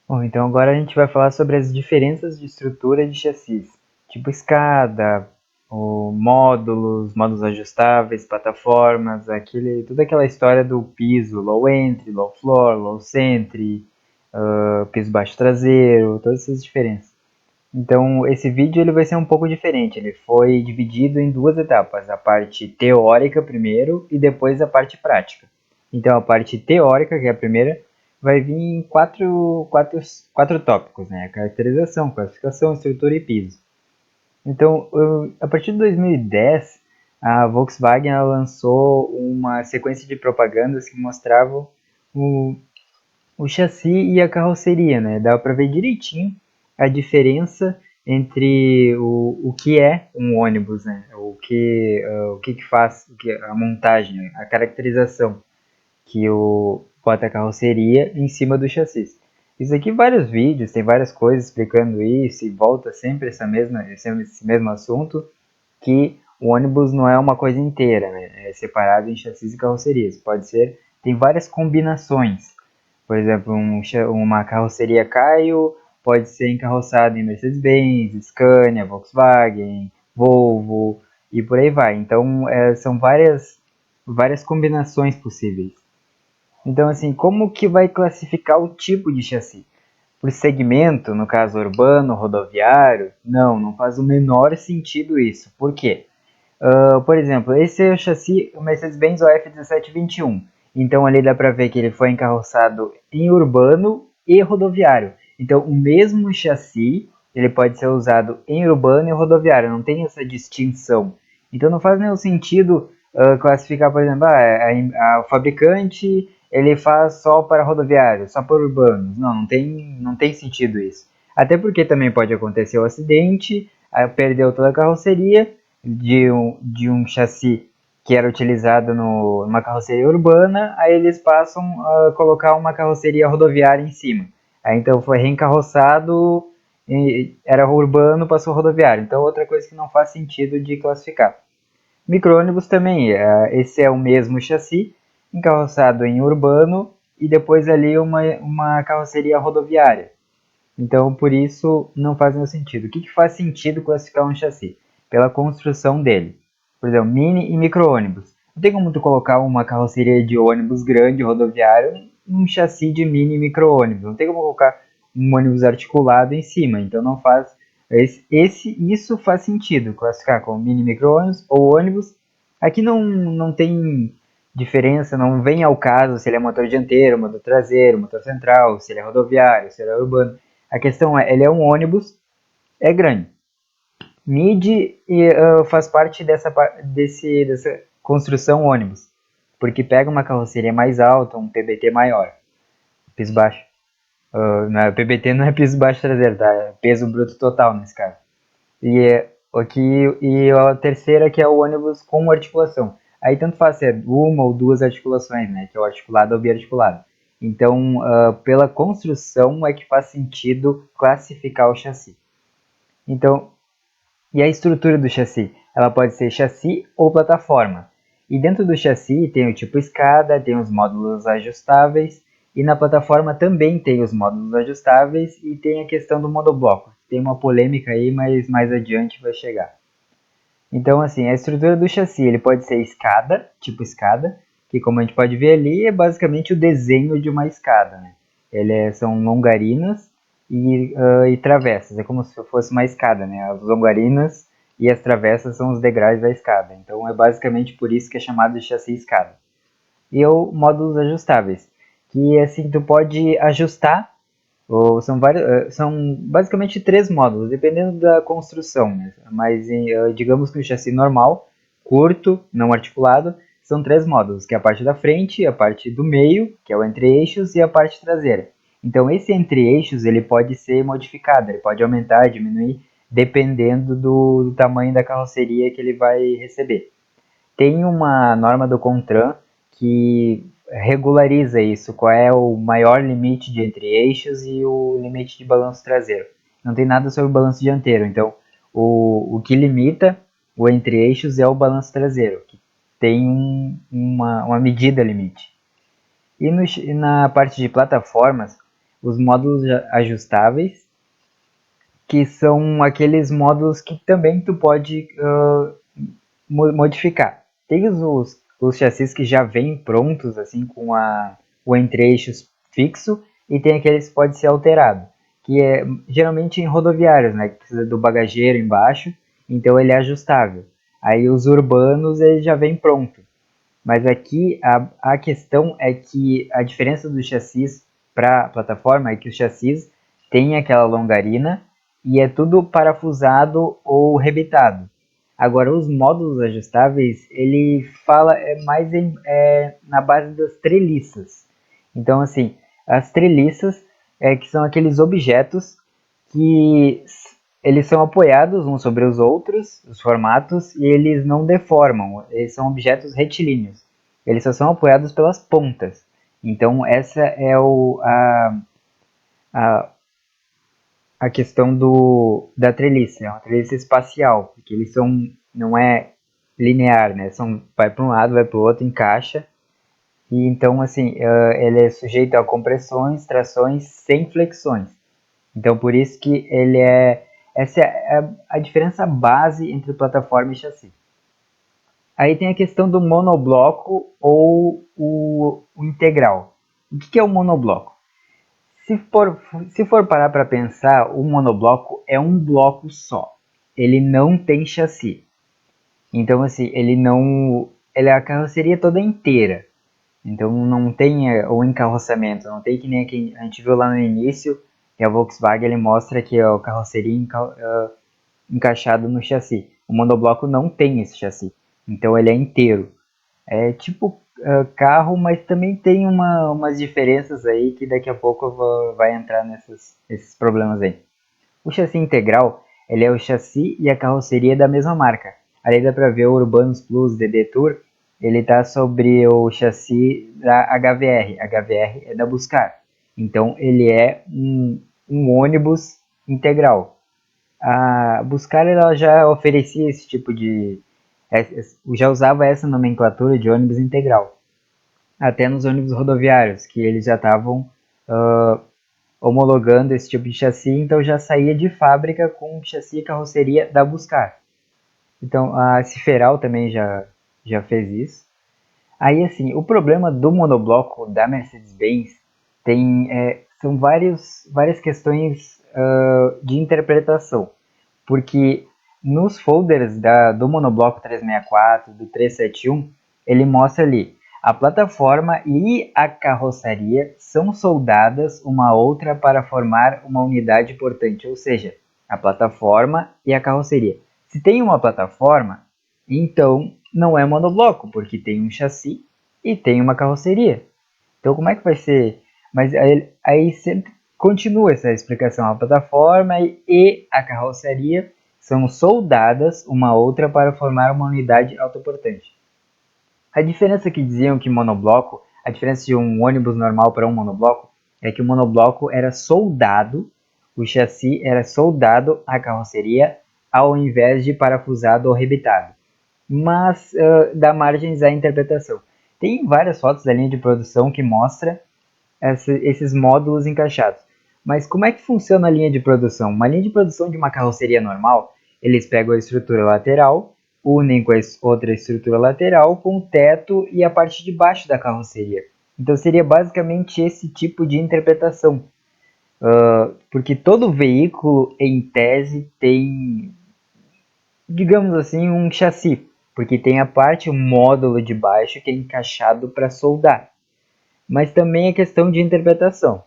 Bom, então agora a gente vai falar sobre as diferenças de estrutura de chassis, tipo escada, módulos ajustáveis, plataformas, toda aquela história do piso, low entry, low floor, low centry, piso baixo traseiro, todas essas diferenças. Então, esse vídeo ele vai ser um pouco diferente. Ele foi dividido em duas etapas: a parte teórica primeiro e depois a parte prática. Então, a parte teórica, que é a primeira, vai vir em quatro tópicos, né? Caracterização, classificação, estrutura e piso. Então, a partir de 2010, a Volkswagen lançou uma sequência de propagandas que mostravam o, o chassi e a carroceria, né? Dá para ver direitinho a diferença entre o que é um ônibus, né? O que faz a montagem, a caracterização que bota a carroceria em cima do chassi. Isso aqui vários vídeos, tem várias coisas explicando isso e volta sempre esse mesmo assunto, que o ônibus não é uma coisa inteira, né? É separado em chassis e carrocerias. Pode ser, tem várias combinações. Por exemplo, uma carroceria Caio pode ser encarroçada em Mercedes-Benz, Scania, Volkswagen, Volvo e por aí vai. Então, são várias combinações possíveis. Então, assim, como que vai classificar o tipo de chassi? Por segmento, no caso urbano, rodoviário? Não faz o menor sentido isso. Por quê? Por exemplo, esse é o chassi o Mercedes-Benz OF1721. Então ali dá para ver que ele foi encarroçado em urbano e rodoviário. Então o mesmo chassi ele pode ser usado em urbano e rodoviário, não tem essa distinção. Então não faz nenhum sentido classificar, por exemplo, o fabricante ele faz só para rodoviário, só para urbanos. Não tem sentido isso. Até porque também pode acontecer o acidente, perdeu toda a carroceria de um chassi que era utilizado numa carroceria urbana, aí eles passam a colocar uma carroceria rodoviária em cima. Aí então foi reencarroçado, era urbano, passou rodoviário. Então outra coisa que não faz sentido de classificar. Micro-ônibus também, esse é o mesmo chassi, encarroçado em urbano e depois ali uma carroceria rodoviária. Então, por isso, não faz nenhum sentido. O que faz sentido classificar um chassi? Pela construção dele. Por exemplo, mini e micro-ônibus. Não tem como tu colocar uma carroceria de ônibus grande, rodoviário, um chassi de mini e micro-ônibus. Não tem como colocar um ônibus articulado em cima. Então, não faz... Isso faz sentido, classificar como mini micro-ônibus ou ônibus. Aqui não tem diferença, não vem ao caso se ele é motor dianteiro, motor traseiro, motor central, se ele é rodoviário, se ele é urbano. A questão é, ele é um ônibus, é grande. Mid faz parte dessa construção ônibus, porque pega uma carroceria mais alta, um PBT maior, piso baixo. PBT não é piso baixo traseiro, tá? É peso bruto total nesse caso. E a terceira que é o ônibus com articulação. Aí tanto faz se é uma ou duas articulações, né? Que é o articulado ou biarticulado. Então, pela construção é que faz sentido classificar o chassi. Então, e a estrutura do chassi? Ela pode ser chassi ou plataforma. E dentro do chassi tem o tipo escada, tem os módulos ajustáveis, e na plataforma também tem os módulos ajustáveis e tem a questão do monobloco. Tem uma polêmica aí, mas mais adiante vai chegar. Então, assim, a estrutura do chassi ele pode ser escada, tipo escada, que como a gente pode ver ali é basicamente o desenho de uma escada, né? São longarinas e travessas, é como se fosse uma escada, né? As longarinas e as travessas são os degraus da escada. Então é basicamente por isso que é chamado de chassi escada. E o módulos ajustáveis, que assim tu pode ajustar são basicamente três módulos, dependendo da construção, né? Mas digamos que o chassi normal, curto, não articulado, são três módulos, que é a parte da frente, a parte do meio, que é o entre-eixos, e a parte traseira. Então esse entre-eixos ele pode ser modificado, ele pode aumentar, diminuir, dependendo do tamanho da carroceria que ele vai receber. Tem uma norma do CONTRAN que regulariza isso, qual é o maior limite de entre-eixos e o limite de balanço traseiro. Não tem nada sobre o balanço dianteiro, então o que limita o entre-eixos é o balanço traseiro, que tem uma medida limite. E na parte de plataformas, os módulos ajustáveis, que são aqueles módulos que também tu pode modificar. Tem os chassis que já vêm prontos, assim, com o entre-eixos fixo, e tem aqueles que pode ser alterado, que é geralmente em rodoviários, né, que precisa do bagageiro embaixo, então ele é ajustável. Aí os urbanos ele já vem pronto. Mas aqui a questão é que a diferença do chassis para a plataforma é que o chassis tem aquela longarina e é tudo parafusado ou rebitado. Agora, os módulos ajustáveis, ele fala mais na base das treliças. Então, assim, as treliças que são aqueles objetos que eles são apoiados uns sobre os outros, os formatos, e eles não deformam. Eles são objetos retilíneos. Eles só são apoiados pelas pontas. Então, essa é a, a questão da treliça. É uma treliça espacial, porque eles são, não é linear, né? Vai para um lado, vai para o outro, encaixa. E então, assim, ele é sujeito a compressões, trações sem flexões. Então, por isso que ele é. Essa é a diferença base entre plataforma e chassi. Aí tem a questão do monobloco ou o integral. O que é o monobloco? Se for parar para pensar, o monobloco é um bloco só. Ele não tem chassi. Então, assim, ele é a carroceria toda inteira. Então, não tem o encarroçamento. Não tem que nem a gente viu lá no início, que a Volkswagen ele mostra que é a carroceria encaixada no chassi. O monobloco não tem esse chassi. Então, ele é inteiro. É tipo carro, mas também tem umas diferenças aí que daqui a pouco vai entrar nesses problemas aí. O chassi integral, ele é o chassi e a carroceria da mesma marca. Ali dá para ver o Urbanus Plus DD Tour, ele está sobre o chassi da HVR. HVR é da Buscar. Então ele é um ônibus integral. A Buscar ela já oferecia esse tipo de já usava essa nomenclatura de ônibus integral, até nos ônibus rodoviários, que eles já estavam homologando esse tipo de chassi, então já saía de fábrica com chassi e carroceria da Buscar. Então a Ciferal também já fez isso. Aí assim, o problema do monobloco da Mercedes-Benz são várias questões de interpretação, porque nos folders do monobloco 364, do 371, ele mostra ali a plataforma e a carroceria são soldadas uma à outra para formar uma unidade portante, ou seja, a plataforma e a carroceria. Se tem uma plataforma, então não é monobloco, porque tem um chassi e tem uma carroceria. Então como é que vai ser? Mas aí sempre continua essa explicação. A plataforma e a carroceria são soldadas uma à outra para formar uma unidade autoportante. A diferença que diziam que monobloco, a diferença de um ônibus normal para um monobloco, é que o monobloco era soldado, o chassi era soldado à carroceria, ao invés de parafusado ou rebitado. Mas dá margens à interpretação. Tem várias fotos da linha de produção que mostra esses módulos encaixados. Mas como é que funciona a linha de produção? Uma linha de produção de uma carroceria normal, eles pegam a estrutura lateral, unem com a outra estrutura lateral com o teto e a parte de baixo da carroceria. Então seria basicamente esse tipo de interpretação. Porque todo veículo, em tese, tem, digamos assim, um chassi. Porque tem a parte, o módulo de baixo que é encaixado para soldar. Mas também é questão de interpretação.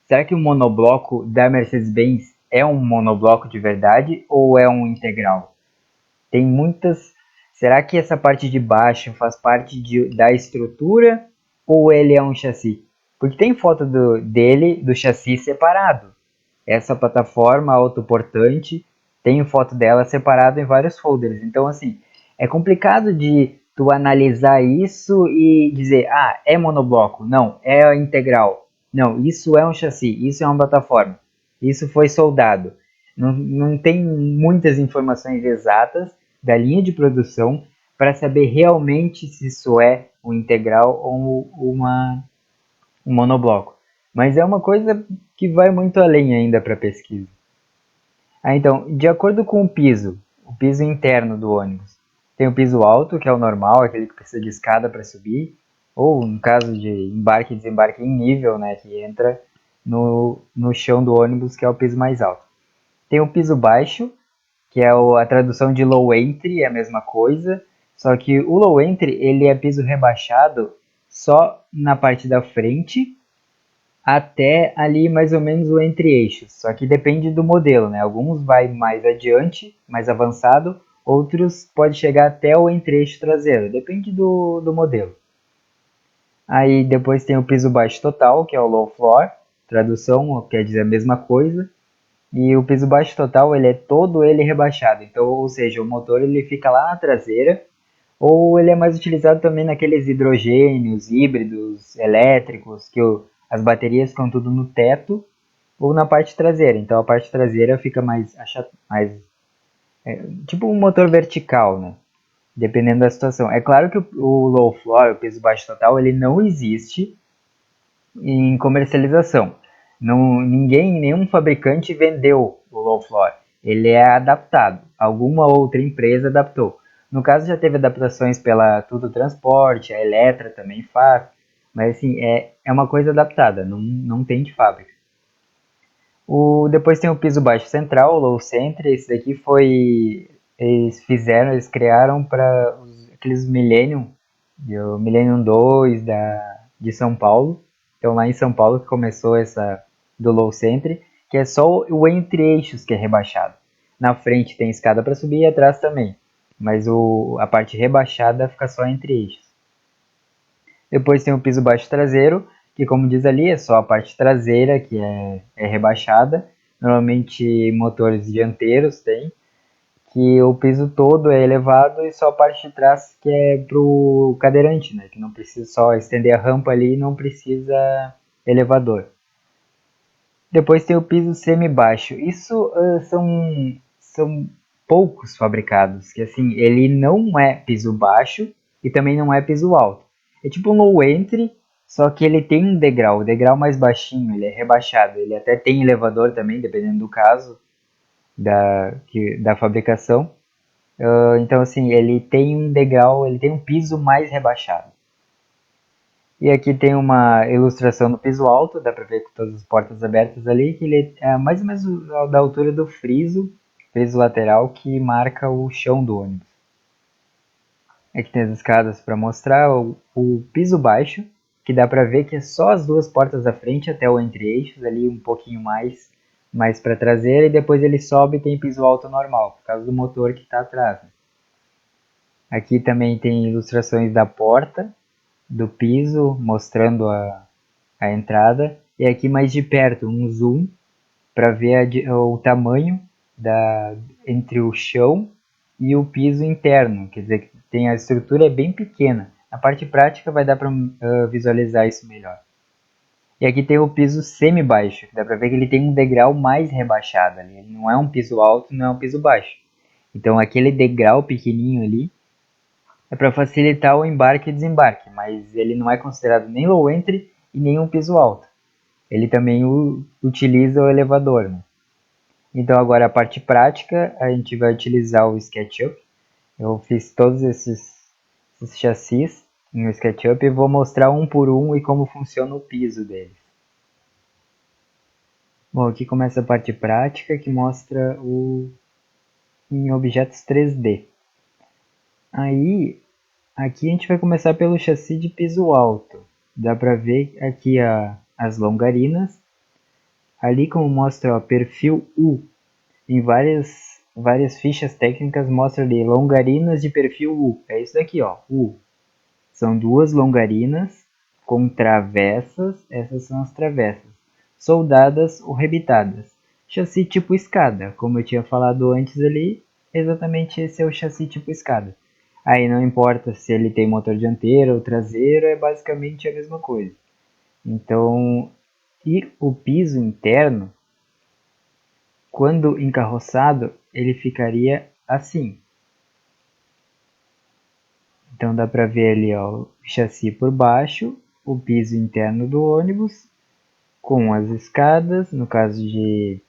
Será que o monobloco da Mercedes-Benz é um monobloco de verdade ou é um integral? Tem muitas. Será que essa parte de baixo faz parte da estrutura ou ele é um chassi? Porque tem foto do chassi separado. Essa plataforma autoportante tem foto dela separada em vários folders. Então, assim, é complicado de tu analisar isso e dizer, ah, é monobloco, não, é integral, não, isso é um chassi, isso é uma plataforma, isso foi soldado. Não tem muitas informações exatas da linha de produção para saber realmente se isso é um integral ou um monobloco. Mas é uma coisa que vai muito além ainda para pesquisa. Então, de acordo com o piso interno do ônibus, tem o piso alto, que é o normal, aquele que precisa de escada para subir, ou no caso de embarque e desembarque em nível, né, que entra no chão do ônibus, que é o piso mais alto. Tem o piso baixo, que é a tradução de low entry, é a mesma coisa, só que o low entry ele é piso rebaixado só na parte da frente até ali mais ou menos o entre-eixos. Só que depende do modelo, né? Alguns vai mais adiante, mais avançado, outros pode chegar até o entre-eixo traseiro, depende do modelo. Aí depois tem o piso baixo total, que é o low floor, tradução quer dizer a mesma coisa. E o piso baixo total ele é todo ele rebaixado, então, ou seja, o motor ele fica lá na traseira, ou ele é mais utilizado também naqueles hidrogênios, híbridos, elétricos, que as baterias ficam tudo no teto ou na parte traseira. Então a parte traseira fica mais tipo um motor vertical, né? Dependendo da situação. É claro que o low floor, o piso baixo total, ele não existe em comercialização. Não, ninguém, nenhum fabricante vendeu o low floor. Ele é adaptado. Alguma outra empresa adaptou. No caso já teve adaptações pela Tudo Transporte, a Eletra também faz, mas assim, é uma coisa adaptada, não tem de fábrica. Depois tem o piso baixo central, o low center, esse daqui foi, eles criaram para aqueles o Millennium 2 de São Paulo. Então lá em São Paulo que começou essa do low center, que é só o entre-eixos que é rebaixado. Na frente tem escada para subir e atrás também, mas a parte rebaixada fica só entre eixos. Depois tem o piso baixo traseiro, que como diz ali, é só a parte traseira que é rebaixada. Normalmente motores dianteiros tem, que o piso todo é elevado e só a parte de trás que é pro cadeirante, né? Que não precisa só estender a rampa ali e não precisa elevador. Depois tem o piso semi-baixo. Isso são poucos fabricados, que assim, ele não é piso baixo e também não é piso alto. É tipo um low entry, só que ele tem um degrau, o degrau mais baixinho, ele é rebaixado. Ele até tem elevador também, dependendo do caso da fabricação. Então assim, ele tem um degrau, ele tem um piso mais rebaixado. E aqui tem uma ilustração do piso alto, dá para ver com todas as portas abertas ali, que ele é mais ou menos da altura do friso lateral que marca o chão do ônibus. Aqui tem as escadas para mostrar o piso baixo, que dá para ver que é só as duas portas da frente até o entre-eixos, ali um pouquinho mais para traseira, e depois ele sobe e tem piso alto normal, por causa do motor que está atrás. Né? Aqui também tem ilustrações da porta, do piso, mostrando a entrada, e aqui mais de perto um zoom para ver o tamanho entre o chão e o piso interno, quer dizer que a estrutura é bem pequena. Na parte prática vai dar para visualizar isso melhor. E aqui tem o piso semi-baixo, que dá para ver que ele tem um degrau mais rebaixado ali. Ele não é um piso alto, não é um piso baixo. Então aquele degrau pequenininho ali é para facilitar o embarque e desembarque, mas ele não é considerado nem low entry e nem um piso alto. Ele também utiliza o elevador. Né? Então agora a parte prática, a gente vai utilizar o SketchUp. Eu fiz todos esses chassis no SketchUp e vou mostrar um por um e como funciona o piso deles. Bom, aqui começa a parte prática que mostra em objetos 3D. Aí, aqui a gente vai começar pelo chassi de piso alto. Dá para ver aqui as longarinas. Ali como mostra o perfil U, em várias fichas técnicas mostra ali longarinas de perfil U. É isso daqui, ó, U. São duas longarinas com travessas, essas são as travessas, soldadas ou rebitadas. Chassi tipo escada, como eu tinha falado antes ali, exatamente esse é o chassi tipo escada. Aí não importa se ele tem motor dianteiro ou traseiro, é basicamente a mesma coisa. Então, e o piso interno, quando encarroçado, ele ficaria assim. Então dá para ver ali ó, o chassi por baixo, o piso interno do ônibus, com as escadas. No caso de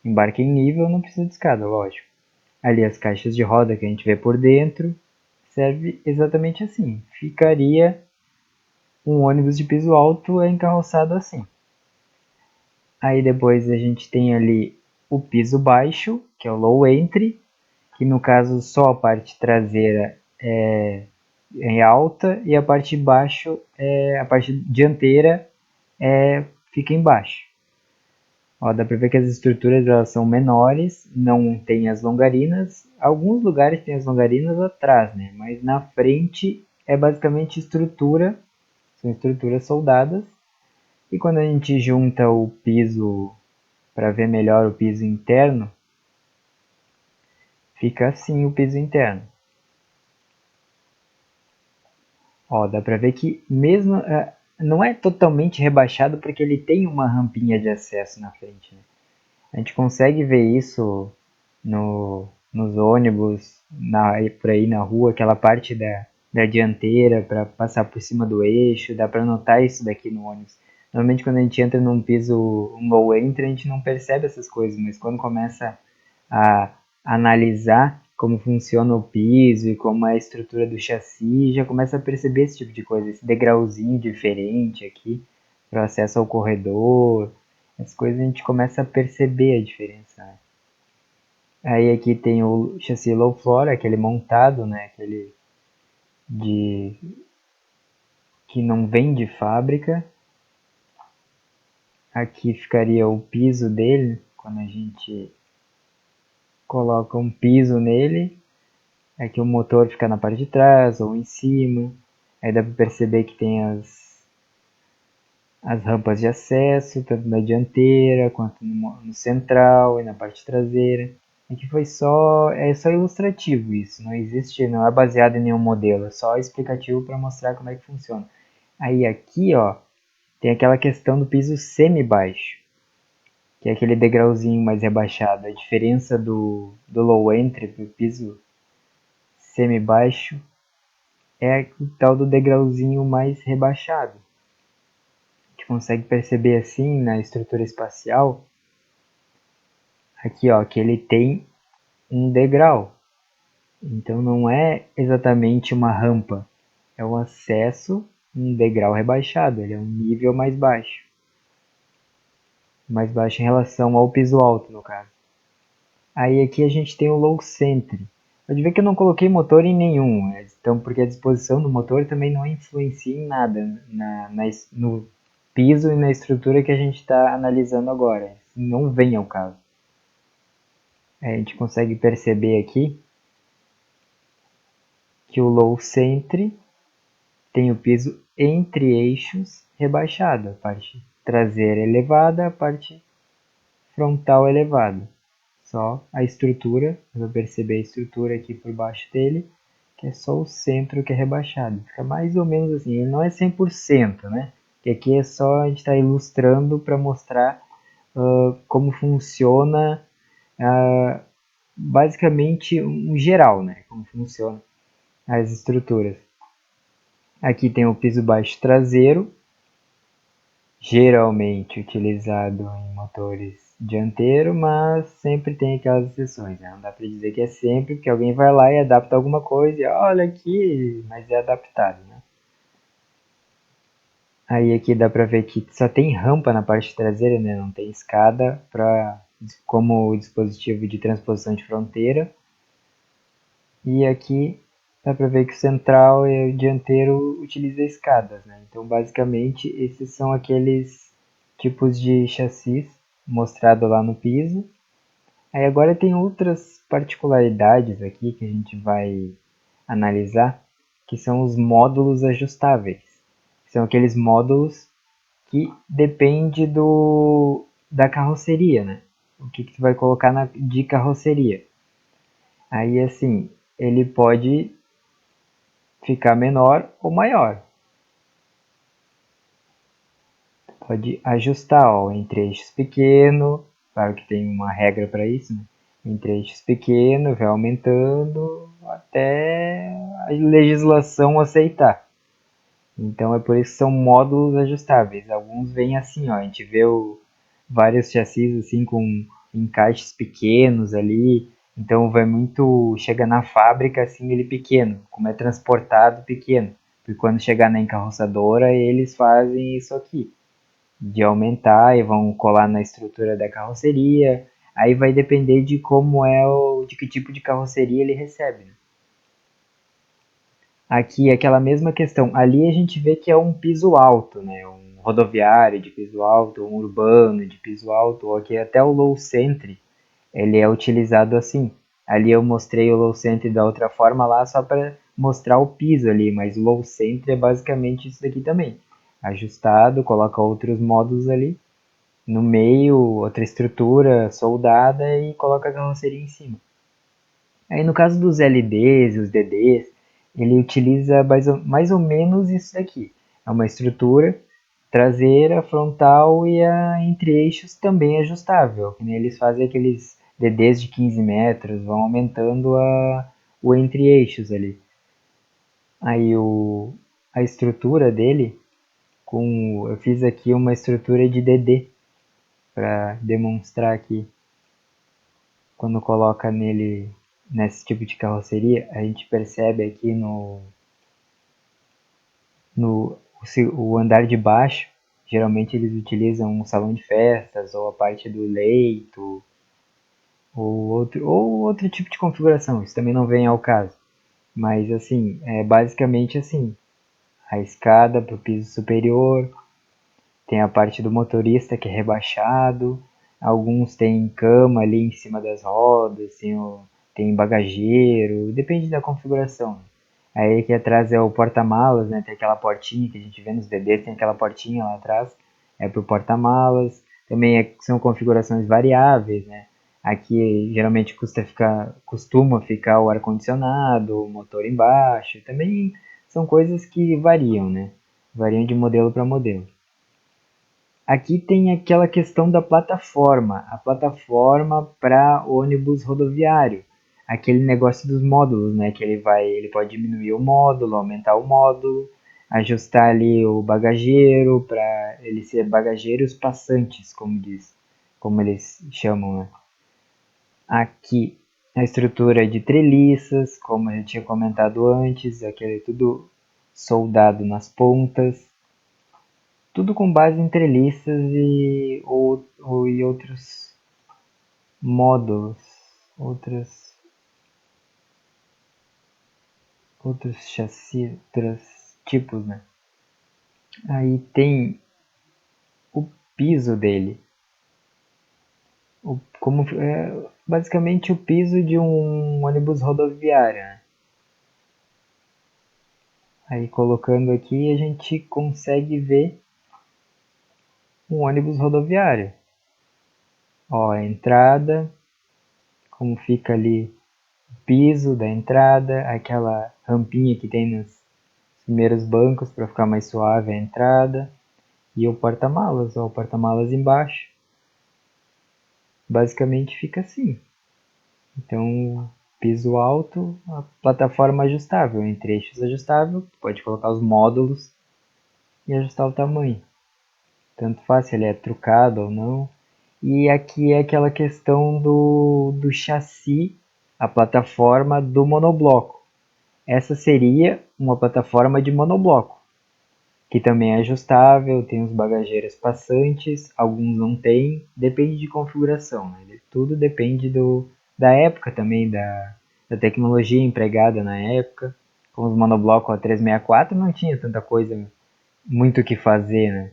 embarque em nível, não precisa de escada, lógico. Ali as caixas de roda que a gente vê por dentro, serve exatamente assim. Ficaria um ônibus de piso alto encarroçado assim. Aí depois a gente tem ali o piso baixo, que é o low entry, que no caso só a parte traseira é alta e a parte de baixo, a parte dianteira fica embaixo. Ó, dá para ver que as estruturas elas são menores, não tem as longarinas. Alguns lugares tem as longarinas atrás, né? Mas na frente é basicamente estrutura, são estruturas soldadas. E quando a gente junta o piso para ver melhor o piso interno, fica assim o piso interno. Ó, dá para ver que mesmo não é totalmente rebaixado porque ele tem uma rampinha de acesso na frente, né? A gente consegue ver isso nos ônibus, por aí na rua, aquela parte da dianteira para passar por cima do eixo, dá para notar isso daqui no ônibus. Normalmente quando a gente entra num piso, um low entry, a gente não percebe essas coisas, mas quando começa a analisar como funciona o piso e como é a estrutura do chassi, já começa a perceber esse tipo de coisa, esse degrauzinho diferente aqui para o acesso ao corredor, as coisas a gente começa a perceber a diferença, né? Aí aqui tem o chassi low floor, aquele montado, né? Aquele de que não vem de fábrica. Aqui ficaria o piso dele, quando a gente coloca um piso nele. Aqui o motor fica na parte de trás ou em cima. Aí dá para perceber que tem as rampas de acesso, tanto na dianteira quanto no central e na parte traseira. Aqui é só ilustrativo isso, não existe, não é baseado em nenhum modelo, é só explicativo para mostrar como é que funciona. Aí aqui, ó, tem aquela questão do piso semi-baixo, que é aquele degrauzinho mais rebaixado. A diferença do low entry para o piso semi-baixo é o tal do degrauzinho mais rebaixado. A gente consegue perceber assim na estrutura espacial, aqui ó, que ele tem um degrau. Então não é exatamente uma rampa, é um acesso, um degrau rebaixado, ele é um nível mais baixo em relação ao piso alto no caso. Aí aqui a gente tem o low centre. Pode ver que eu não coloquei motor em nenhum, então porque a disposição do motor também não influencia em nada no piso e na estrutura que a gente está analisando agora. Não vem ao caso. A gente consegue perceber aqui que o low centre tem o piso entre eixos rebaixado, a parte traseira elevada, a parte frontal elevada. Só a estrutura, eu vou perceber a estrutura aqui por baixo dele, que é só o centro que é rebaixado. Fica mais ou menos assim, ele não é 100%, né? Que aqui é só a gente está ilustrando para mostrar como funciona basicamente um geral, né? Como funciona as estruturas. Aqui tem o piso baixo traseiro, geralmente utilizado em motores dianteiro, mas sempre tem aquelas exceções, né? Não dá para dizer que é sempre, porque alguém vai lá e adapta alguma coisa e olha aqui, mas é adaptado, né? Aí aqui dá para ver que só tem rampa na parte traseira, né? Não tem escada como dispositivo de transposição de fronteira. E aqui dá para ver que o central e o dianteiro utiliza escadas, né? Então, basicamente, esses são aqueles tipos de chassis mostrado lá no piso. Aí agora tem outras particularidades aqui que a gente vai analisar, que são os módulos ajustáveis. São aqueles módulos que depende da carroceria, né? O que tu vai colocar de carroceria. Aí assim, ele pode ficar menor ou maior. Pode ajustar, ó, entre eixos pequeno, claro que tem uma regra para isso, né? Entre eixos pequeno, vai aumentando até a legislação aceitar. Então é por isso que são módulos ajustáveis. Alguns vêm assim, ó, a gente vê vários chassis assim com encaixes pequenos ali. Então vai muito, chega na fábrica assim ele pequeno, como é transportado pequeno. E quando chegar na encarroçadora, eles fazem isso aqui, de aumentar e vão colar na estrutura da carroceria. Aí vai depender de como de que tipo de carroceria ele recebe, né? Aqui é aquela mesma questão. Ali a gente vê que é um piso alto, né? Um rodoviário de piso alto, um urbano de piso alto, ou aqui até o low centre, ele é utilizado assim. Ali eu mostrei o low centre da outra forma lá só para mostrar o piso ali, mas o low centre é basicamente isso daqui também. Ajustado, coloca outros módulos ali, no meio, outra estrutura soldada e coloca a carroceria em cima. Aí no caso dos LDs e os DDs, ele utiliza mais ou menos isso daqui. É uma estrutura traseira, frontal e a entre-eixos também ajustável. Eles fazem aqueles DDs de 15 metros, vão aumentando o entre-eixos ali. Aí a estrutura dele, eu fiz aqui uma estrutura de DD para demonstrar aqui. Quando coloca nele, nesse tipo de carroceria, a gente percebe aqui no o andar de baixo, geralmente eles utilizam um salão de festas ou a parte do leito ou outro tipo de configuração, isso também não vem ao caso. Mas assim, é basicamente assim, a escada para o piso superior, tem a parte do motorista que é rebaixado, alguns têm cama ali em cima das rodas, tem bagageiro, depende da configuração. Aí aqui atrás é o porta-malas, né? Tem aquela portinha que a gente vê nos DDs, tem aquela portinha lá atrás, é para o porta-malas. Também são configurações variáveis, né? Aqui geralmente costuma ficar o ar-condicionado, o motor embaixo. Também são coisas que variam, né? Variam de modelo para modelo. Aqui tem aquela questão da plataforma, a plataforma para ônibus rodoviário, aquele negócio dos módulos, né? Que ele pode diminuir o módulo, aumentar o módulo, ajustar ali o bagageiro para ele ser bagageiros passantes, como eles chamam, né? Aqui a estrutura é de treliças, como a gente tinha comentado antes, aquele tudo soldado nas pontas. Tudo com base em treliças e outros módulos, outros, outros chassis, outros tipos, né? Aí tem o piso dele, como é basicamente o piso de um ônibus rodoviário, né? Aí colocando aqui a gente consegue ver um ônibus rodoviário. Ó, a entrada, como fica ali o piso da entrada, aquela rampinha que tem nos primeiros bancos para ficar mais suave a entrada e o porta-malas, ó, o porta-malas embaixo. Basicamente fica assim. Então, piso alto, a plataforma ajustável, entre eixos ajustável, pode colocar os módulos e ajustar o tamanho. Tanto faz se ele é trucado ou não. E aqui é aquela questão do chassi, a plataforma do monobloco. Essa seria uma plataforma de monobloco, que também é ajustável, tem os bagageiros passantes, alguns não tem, depende de configuração, né? Tudo depende da época também, da tecnologia empregada na época. Com os monobloco A364 não tinha tanta coisa, muito o que fazer, né?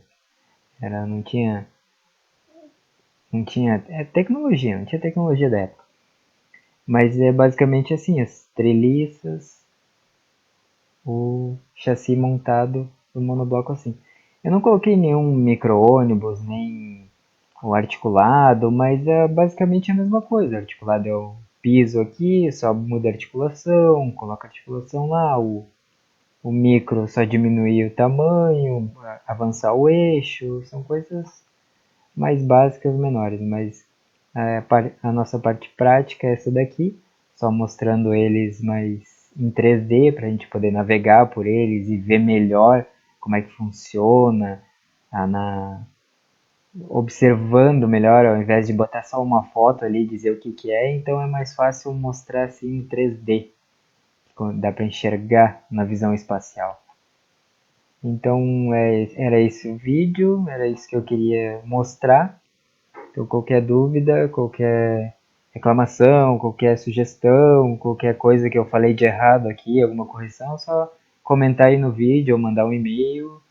Não tinha, tecnologia, não tinha tecnologia da época. Mas é basicamente assim, as treliças, o chassi montado no monobloco assim. Eu não coloquei nenhum micro-ônibus, nem o articulado, mas é basicamente a mesma coisa. O articulado é o piso aqui, só muda a articulação, coloca a articulação lá, o micro só diminuir o tamanho, avançar o eixo, são coisas mais básicas, menores, mas a nossa parte prática é essa daqui, só mostrando eles mais em 3D para a gente poder navegar por eles e ver melhor como é que funciona, observando melhor, ao invés de botar só uma foto ali e dizer o que que é, então é mais fácil mostrar assim em 3D, dá para enxergar na visão espacial. Então era esse o vídeo, era isso que eu queria mostrar. Então qualquer dúvida, qualquer reclamação, qualquer sugestão, qualquer coisa que eu falei de errado aqui, alguma correção, é só comentar aí no vídeo ou mandar um e-mail